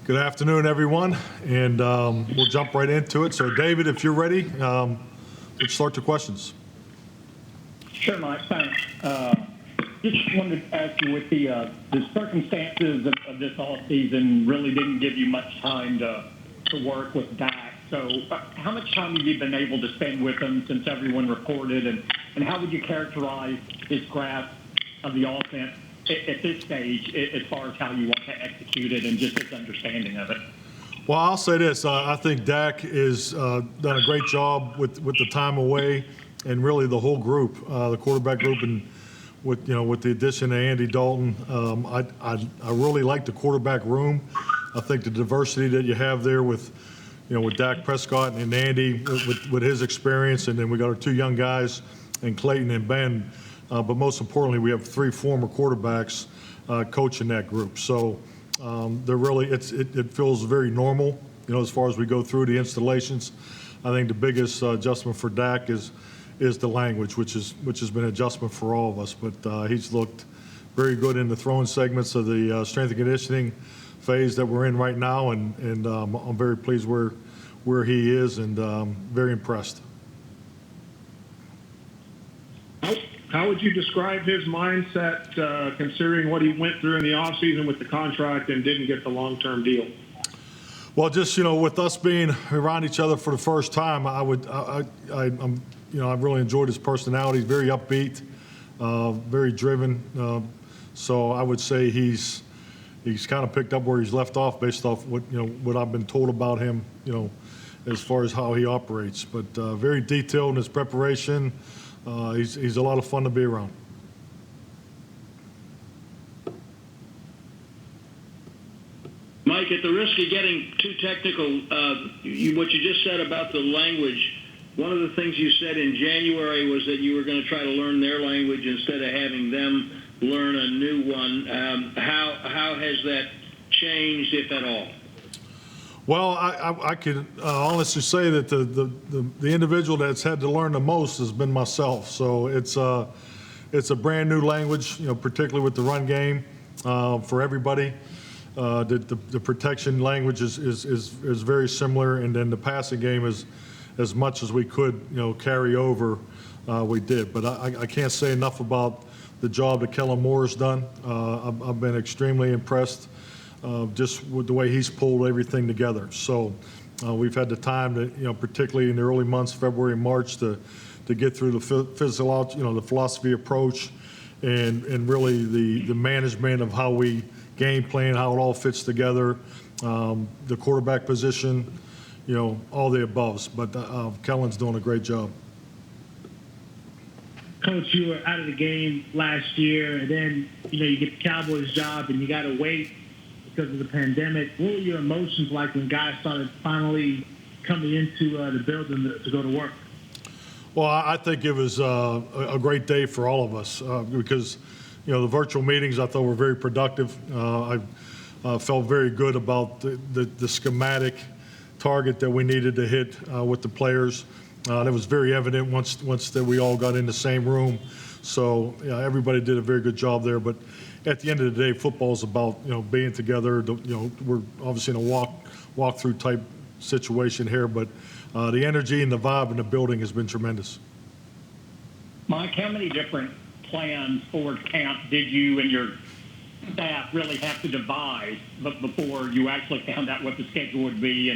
Good afternoon, everyone, and we'll jump right into it. So, David, if you're ready, let's start the questions. Sure, Mike. Thanks. Just wanted to ask you, with the circumstances of this offseason really didn't give you much time to work with Dak. So how much time have you been able to spend with him since everyone reported, and how would you characterize his grasp of the offense at this stage as far as how you want to execute it and just his understanding of it? Well, I'll say this. I think Dak has done a great job with the time away, and really the whole group, the quarterback group, and with the addition of Andy Dalton. I really like the quarterback room. I think the diversity that you have there with Dak Prescott and Andy with his experience, and then we got our two young guys, and Clayton and Ben. But most importantly, we have three former quarterbacks coaching that group. So they're really it feels very normal, as far as we go through the installations. I think the biggest adjustment for Dak is the language, which has been an adjustment for all of us. But he's looked very good in the throwing segments of the strength and conditioning phase that we're in right now, and I'm very pleased where he is, and very impressed. How would you describe his mindset, considering what he went through in the offseason with the contract and didn't get the long-term deal? Well, just with us being around each other for the first time, I really enjoyed his personality. He's very upbeat, very driven. So I would say he's kind of picked up where he's left off based off what I've been told about him, as far as how he operates. But very detailed in his preparation. He's a lot of fun to be around. Mike, at the risk of getting too technical, what you just said about the language, one of the things you said in January was that you were going to try to learn their language instead of having them learn a new one. How has that changed, if at all? Well, I could honestly say that the individual that's had to learn the most has been myself. So it's a brand new language, particularly with the run game for everybody. The protection language is very similar, and then the passing game is as much as we could carry over. We did, but I can't say enough about the job that Kellen Moore has done. I've been extremely impressed. Just with the way he's pulled everything together. So we've had the time to, particularly in the early months, February and March, to get through the physiology, the philosophy approach, and really the management of how we game plan, how it all fits together, the quarterback position, all the aboves. But Kellen's doing a great job. Coach, you were out of the game last year, and then you get the Cowboys job, and you got to wait because of the pandemic. What were your emotions like when guys started finally coming into the building to go to work? Well, I think it was a great day for all of us because, the virtual meetings I thought were very productive. I felt very good about the schematic target that we needed to hit with the players. That was very evident once that we all got in the same room. So everybody did a very good job there. But at the end of the day, football is about being together. We're obviously in a walk-through type situation here, but the energy and the vibe in the building has been tremendous. Mike, how many different plans for camp did you and your staff really have to devise before you actually found out what the schedule would be?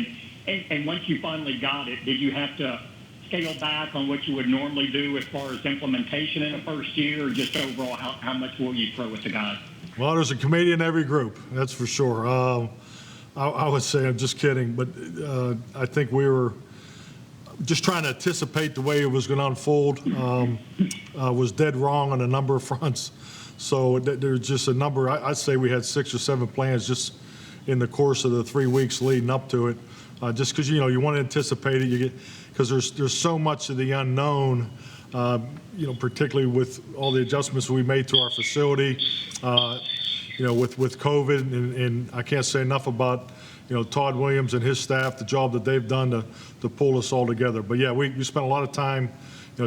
And once you finally got it, did you have to scale back on what you would normally do as far as implementation in the first year, or just overall how much will you throw at the guys? Well, there's a committee in every group, that's for sure. I would say, I'm just kidding, but I think we were just trying to anticipate the way it was going to unfold. Was dead wrong on a number of fronts. So there's just a number. I'd say we had 6 or 7 plans just in the course of the 3 weeks leading up to it. Just because you want to anticipate it, because there's so much of the unknown. Particularly with all the adjustments we made to our facility, with COVID, and I can't say enough about Todd Williams and his staff, the job that they've done to pull us all together. But yeah, we spent a lot of time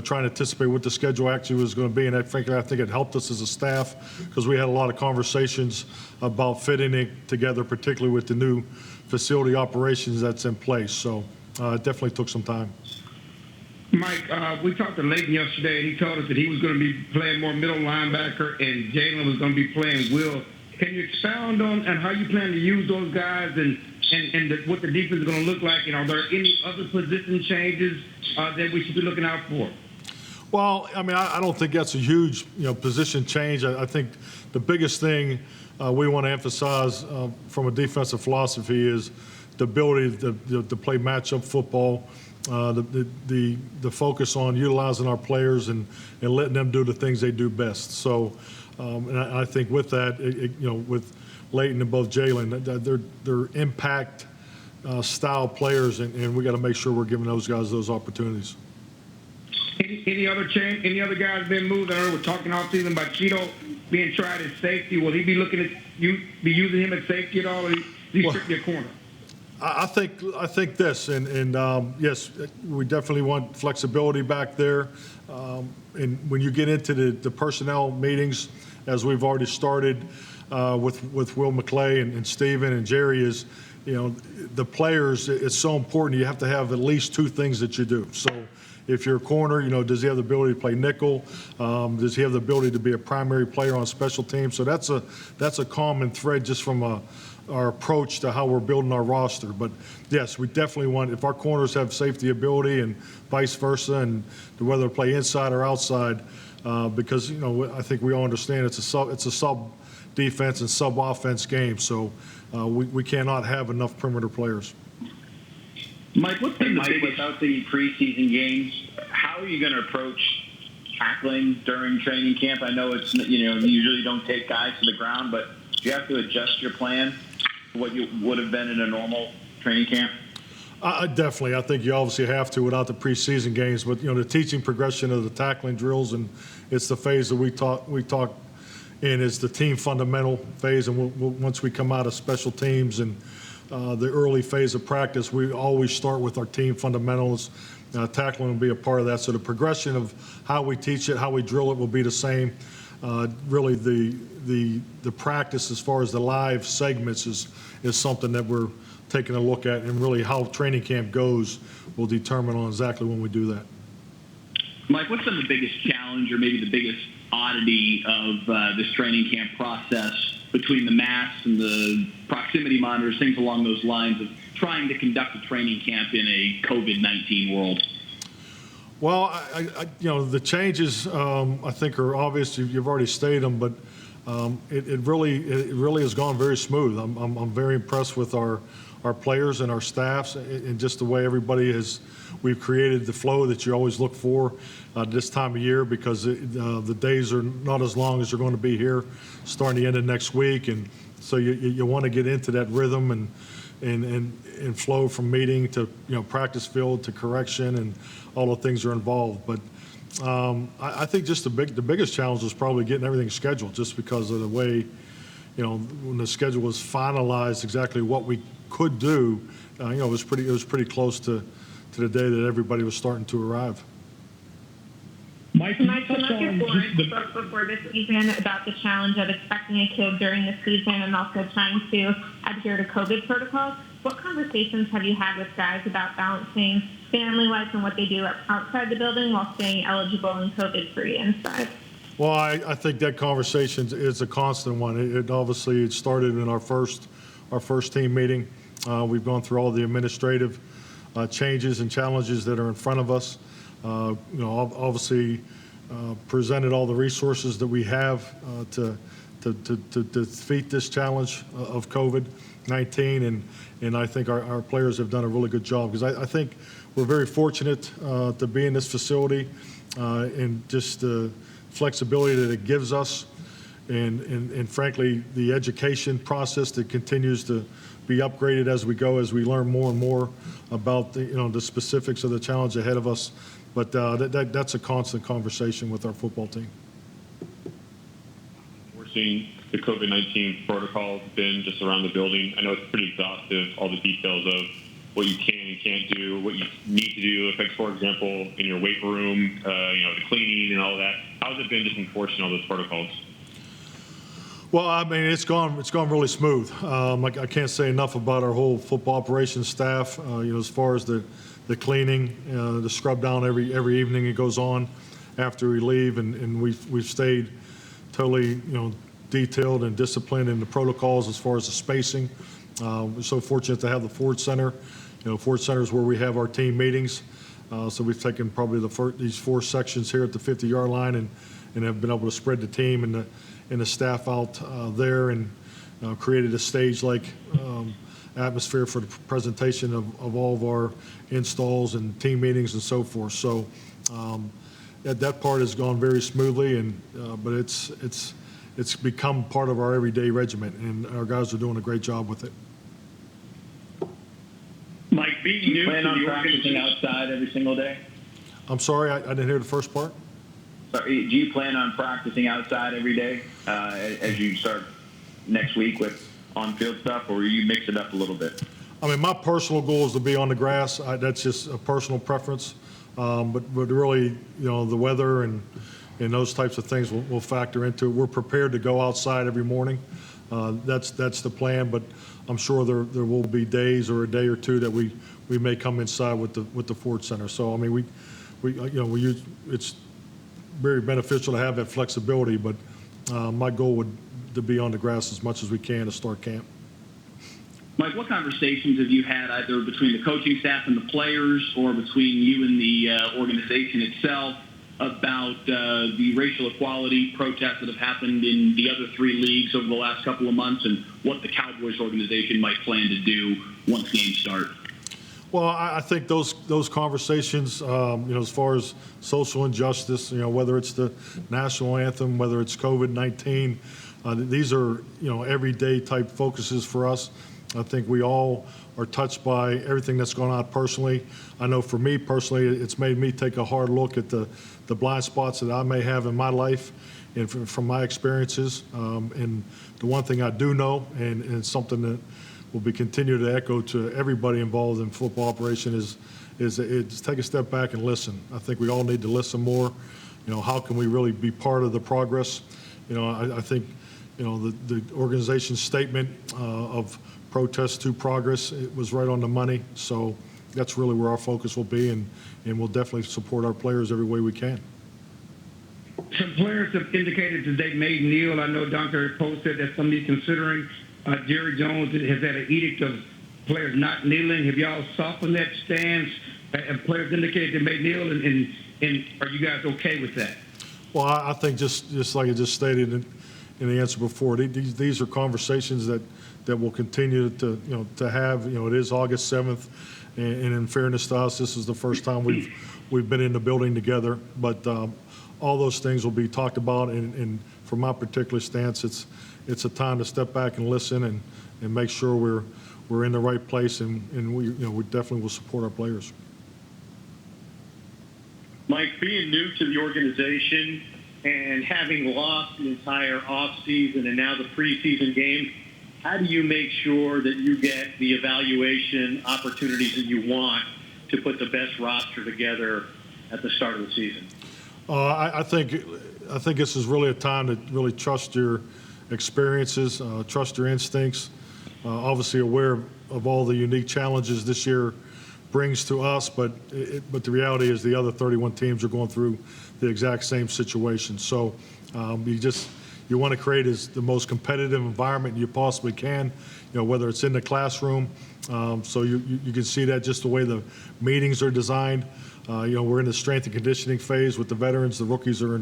trying to anticipate what the schedule actually was going to be, and frankly, I think it helped us as a staff because we had a lot of conversations about fitting it together, particularly with the new facility operations that's in place. So it definitely took some time. Mike, we talked to Leighton yesterday, and he told us that he was going to be playing more middle linebacker, and Jalen was going to be playing Will. Can you expound on how you plan to use those guys and what the defense is going to look like? And are there any other position changes that we should be looking out for? Well, I mean, I don't think that's a huge, position change. I think the biggest thing we want to emphasize from a defensive philosophy is the ability to play matchup football, the focus on utilizing our players and letting them do the things they do best. So, and I think with that, with Leighton and both Jalen, they're impact style players, and we got to make sure we're giving those guys those opportunities. Any other change? Any other guys been moved? I know we're talking off season about Cheeto being tried at safety. Will he be looking at be using him at safety at all, or is he strictly a corner? I think this, and yes, we definitely want flexibility back there. And when you get into the personnel meetings, as we've already started with Will McClay and Steven and Jerry, is the players. It's so important. You have to have at least two things that you do. So if you're a corner, does he have the ability to play nickel? Does he have the ability to be a primary player on special teams? So that's a common thread just from our approach to how we're building our roster. But yes, we definitely want, if our corners have safety ability and vice versa, and whether to play inside or outside, because I think we all understand it's a sub defense and sub offense game. So we cannot have enough perimeter players. Mike, what's been the biggest, without the preseason games, how are you going to approach tackling during training camp? I know it's, you usually don't take guys to the ground, but do you have to adjust your plan to what you would have been in a normal training camp? Definitely. I think you obviously have to without the preseason games, but the teaching progression of the tackling drills, and it's the phase that we talk in is the team fundamental phase, and once we come out of special teams and the early phase of practice, we always start with our team fundamentals. Tackling will be a part of that. So the progression of how we teach it, how we drill it will be the same. Really, the practice as far as the live segments is something that we're taking a look at, and really how training camp goes will determine on exactly when we do that. Mike, what's been the biggest challenge or maybe the biggest oddity of this training camp process between the masks and the proximity monitors, things along those lines of trying to conduct a training camp in a COVID-19 world? Well, the changes I think are obvious. You've already stated them, but it really has gone very smooth. I'm very impressed with our players and our staffs and just the way everybody has. We've created the flow that you always look for this time of year, because the days are not as long as they're going to be here starting the end of next week, and so you want to get into that rhythm and flow from meeting to practice field to correction, and all the things are involved. But I think just the biggest challenge was probably getting everything scheduled, just because of the way when the schedule was finalized, exactly what we could do. It was pretty close to the day that everybody was starting to arrive. Mike, Mike Florence spoke before this season about the challenge of expecting a kid during the season and also trying to adhere to COVID protocols. What conversations have you had with guys about balancing family life and what they do outside the building while staying eligible and COVID-free inside? Well, I think that conversation is a constant one. It started in our first team meeting. We've gone through all the administrative changes and challenges that are in front of us. Obviously presented all the resources that we have to defeat this challenge of COVID-19, and I think our players have done a really good job, because I think we're very fortunate to be in this facility and just the flexibility that it gives us, and frankly the education process that continues to be upgraded as we go, as we learn more and more about the specifics of the challenge ahead of us. But that's a constant conversation with our football team. enforcing the COVID-19 protocols been just around the building? I know it's pretty exhaustive, all the details of what you can and can't do, what you need to do. If, like, for example, in your weight room, the cleaning and all that. How's it been just enforcing all those protocols? Well, I mean, it's gone really smooth. I can't say enough about our whole football operations staff. As far as the cleaning, the scrub down every evening it goes on after we leave, and we've stayed totally detailed and disciplined in the protocols as far as the spacing. We're so fortunate to have the Ford Center. Ford Center is where we have our team meetings. So we've taken probably these 4 sections here at the 50-yard line and have been able to spread the team and the staff out there and created a stage-like atmosphere for the presentation of all of our installs and team meetings and so forth. So that part has gone very smoothly, but it's become part of our everyday regiment, and our guys are doing a great job with it. Mike, being Do you new plan to on the practicing organization, outside every single day? I'm sorry, I didn't hear the first part. Sorry, do you plan on practicing outside every day as you start next week with on-field stuff, or you mix it up a little bit? I mean, my personal goal is to be on the grass. That's just a personal preference. But really, the weather and those types of things will factor into it. We're prepared to go outside every morning. That's the plan. But I'm sure there will be days or a day or two that we may come inside with the Ford Center. So I mean, we use, it's very beneficial to have that flexibility. But my goal would to be on the grass as much as we can to start camp. Mike, what conversations have you had either between the coaching staff and the players or between you and the organization itself about the racial equality protests that have happened in the other 3 leagues over the last couple of months and what the Cowboys organization might plan to do once games start? Well, I think those conversations, as far as social injustice, whether it's the national anthem, whether it's COVID-19, these are, everyday type focuses for us. I think we all are touched by everything that's going on personally. I know for me personally, it's made me take a hard look at the blind spots that I may have in my life and from my experiences. And the one thing I do know, and it's something that will be continued to echo to everybody involved in football operation, is take a step back and listen. I think we all need to listen more. How can we really be part of the progress? I think, the organization's statement of protest to progress, it was right on the money. So that's really where our focus will be, and we'll definitely support our players every way we can. Some players have indicated that they may kneel. I know Dr. Post said that somebody's considering. Jerry Jones has had an edict of players not kneeling. Have y'all softened that stance? Have players indicated they may kneel, and are you guys okay with that? Well, I think just like I just stated in the answer before, these are conversations that we'll continue to have. It is August 7th, and in fairness to us, this is the first time we've been in the building together. But all those things will be talked about, and from my particular stance, it's a time to step back and listen and make sure we're in the right place, and we definitely will support our players. Mike, being new to the organization and having lost the entire offseason and now the preseason games, how do you make sure that you get the evaluation opportunities that you want to put the best roster together at the start of the season? I think this is really a time to really trust your experiences, trust your instincts. Obviously aware of all the unique challenges this year brings to us, but the reality is the other 31 teams are going through the exact same situation. So you want to create the most competitive environment you possibly can, whether it's in the classroom. So you can see that just the way the meetings are designed. We're in the strength and conditioning phase with the veterans. The rookies are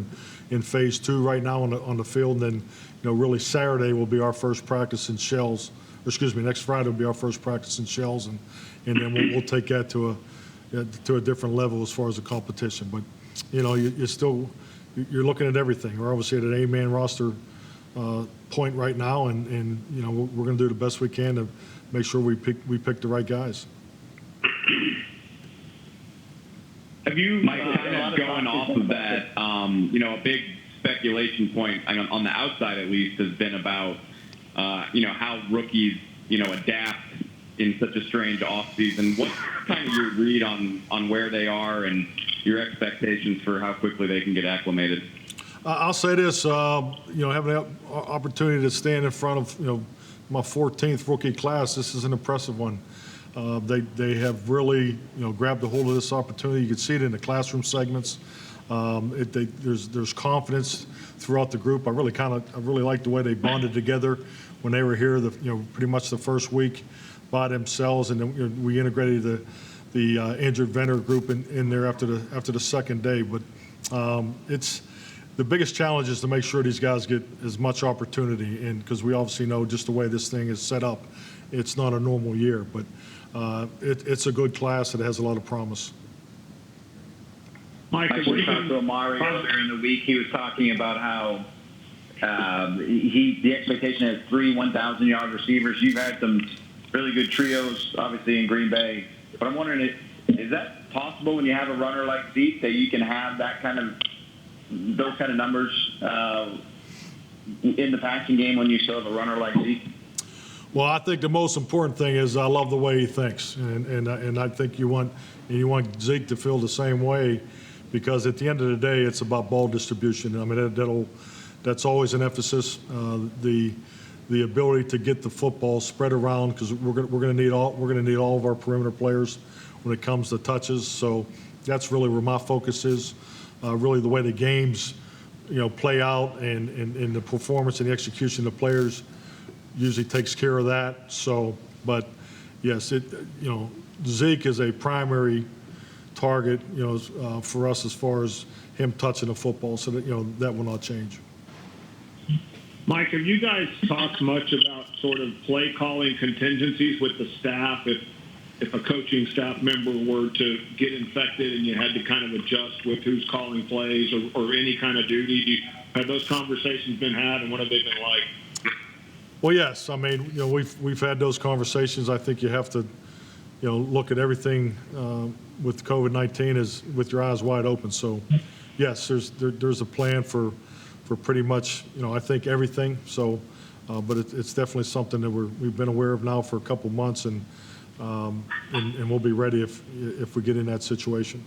in phase 2 right now on the field. And then, really Saturday will be our first practice in shells. Next Friday will be our first practice in shells, and then we'll take that to a different level as far as the competition. But you're looking at everything. We're obviously at an 8-man roster point right now, and we're going to do the best we can to make sure we pick the right guys. Have you, Mike, kind of going off of that, a big speculation point on the outside at least has been about how rookies adapt in such a strange offseason. What's kind of your read on where they are and your expectations for how quickly they can get acclimated? I'll say this, having the opportunity to stand in front of, my 14th rookie class, this is an impressive one. They have really, grabbed a hold of this opportunity. You can see it in the classroom segments. There's confidence throughout the group. I really like the way they bonded together when they were here. Pretty much the first week by themselves, and then we integrated the injured vendor group in there after the second day. But it's the biggest challenge is to make sure these guys get as much opportunity, and because we obviously know just the way this thing is set up, it's not a normal year. But it's a good class that has a lot of promise. Mike, we talked to Amari earlier in the week. He was talking about how the expectation is 3 1,000-yard receivers. You've had some really good trios, obviously, in Green Bay. But I'm wondering, is that possible when you have a runner like Zeke, that you can have those kind of numbers in the passing game when you still have a runner like Zeke? Well, I think the most important thing is I love the way he thinks, and I think you want Zeke to feel the same way, because at the end of the day, it's about ball distribution. I mean, that's always an emphasis. The ability to get the football spread around, because we're going to need all of our perimeter players when it comes to touches. So that's really where my focus is. Really, the way the games play out, and the performance and the execution of the players usually takes care of that. So, but yes, Zeke is a primary target, for us as far as him touching the football. So that will not change. Mike, have you guys talked much about sort of play calling contingencies with the staff? If a coaching staff member were to get infected and you had to kind of adjust with who's calling plays or any kind of duty, have those conversations been had, and what have they been like? Well, yes. I mean, we've had those conversations. I think you have to, look at everything with COVID-19 is with your eyes wide open. So, yes, there's a plan for pretty much, I think everything. So, but it's definitely something that we've been aware of now for a couple months, and we'll be ready if we get in that situation.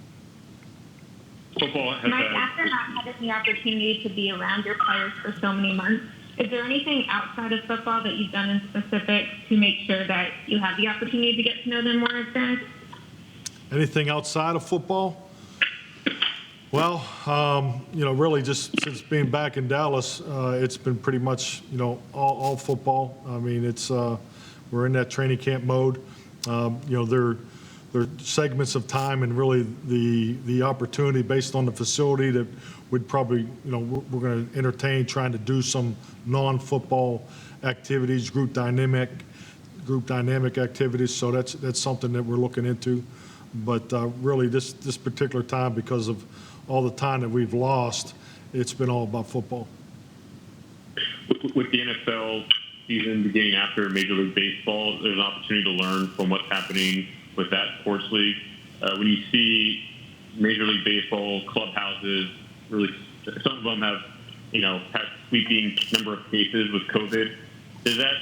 Football has Mike, after not having the opportunity to be around your players for so many months, is there anything outside of football that you've done in specific to make sure that you have the opportunity to get to know them more in advance? Anything outside of football? Well, really just since being back in Dallas, it's been pretty much, all football. I mean, we're in that training camp mode. There are segments of time and really the opportunity based on the facility that we'd probably, we're going to entertain trying to do some non-football activities, group dynamic activities. So that's something that we're looking into. But really this particular time, because of all the time that we've lost, it's been all about football. With the NFL season beginning after Major League Baseball, there's an opportunity to learn from what's happening with that sports league. When you see Major League Baseball clubhouses, really, some of them have, had sweeping number of cases with COVID. Is that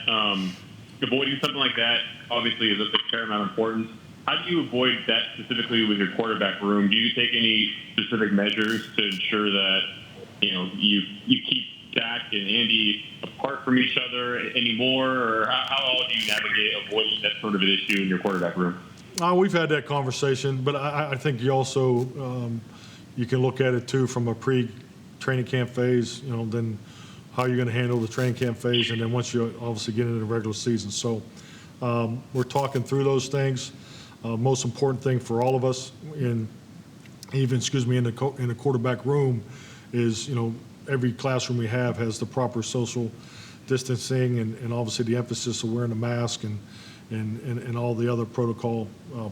avoiding something like that? Obviously, is of paramount importance. How do you avoid that specifically with your quarterback room? Do you take any specific measures to ensure that you keep Dak and Andy apart from each other anymore, or how do you navigate avoiding that sort of an issue in your quarterback room? We've had that conversation, but I think you also you can look at it too from a pre-training camp phase. Then how you're going to handle the training camp phase, and then once you obviously get into the regular season. So we're talking through those things. Most important thing for all of us, in the quarterback room, is every classroom we have has the proper social distancing, and obviously the emphasis of wearing a mask and all the other protocol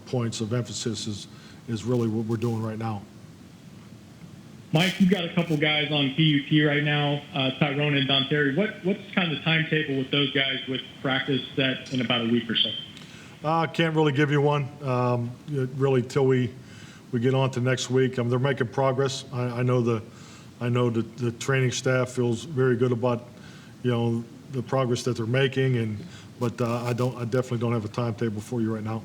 points of emphasis is really what we're doing right now. Mike, you've got a couple guys on PUP right now, Tyrone and Dontari. What's kind of the timetable with those guys with practice set in about a week or so? I can't really give you one, really, till we get on to next week. They're making progress. I know I know that the training staff feels very good about, the progress that they're making, but I definitely don't have a timetable for you right now.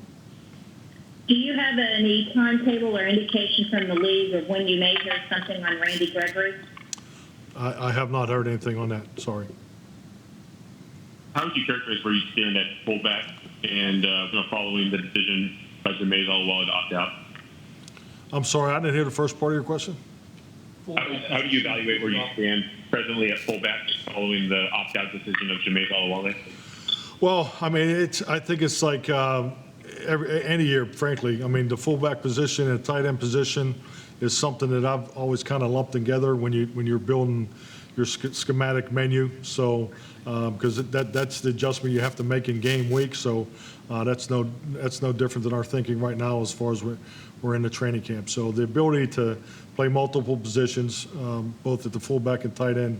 Do you have any timetable or indication from the league of when you may hear something on Randy Gregory? I have not heard anything on that, sorry. How would you characterize where you stand at fullback and following the decision by Jameis Alawala to opt out? I'm sorry, I didn't hear the first part of your question. How do you evaluate where you stand presently at fullback following the opt-out decision of Jameis Alawala? Well, I mean, I think it's like any year, frankly. I mean, the fullback position and tight end position is something that I've always kind of lumped together when you're building your schematic menu. So, because that's the adjustment you have to make in game week. So, that's no different than our thinking right now as far as we're in the training camp. So, the ability to play multiple positions, both at the fullback and tight end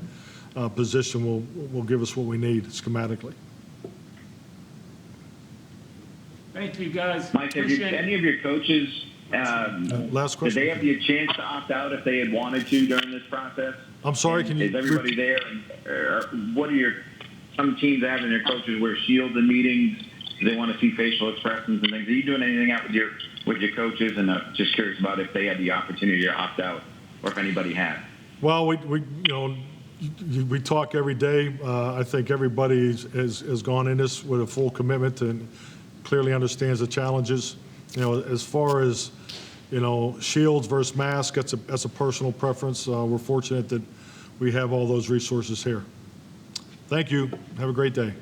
position, will give us what we need schematically. Thank you, guys. Mike, have any of your coaches, Last question. did they have the chance to opt out if they had wanted to during this process? I'm sorry, can you? Is everybody there? And, what are some teams having their coaches wear shields in meetings? Do they want to see facial expressions and things? Are you doing anything out with your coaches? And just curious about if they had the opportunity to opt out or if anybody had. Well, we talk every day. I think everybody has gone in this with a full commitment and clearly understands the challenges. As far as, shields versus masks, that's a personal preference. We're fortunate that we have all those resources here. Thank you. Have a great day.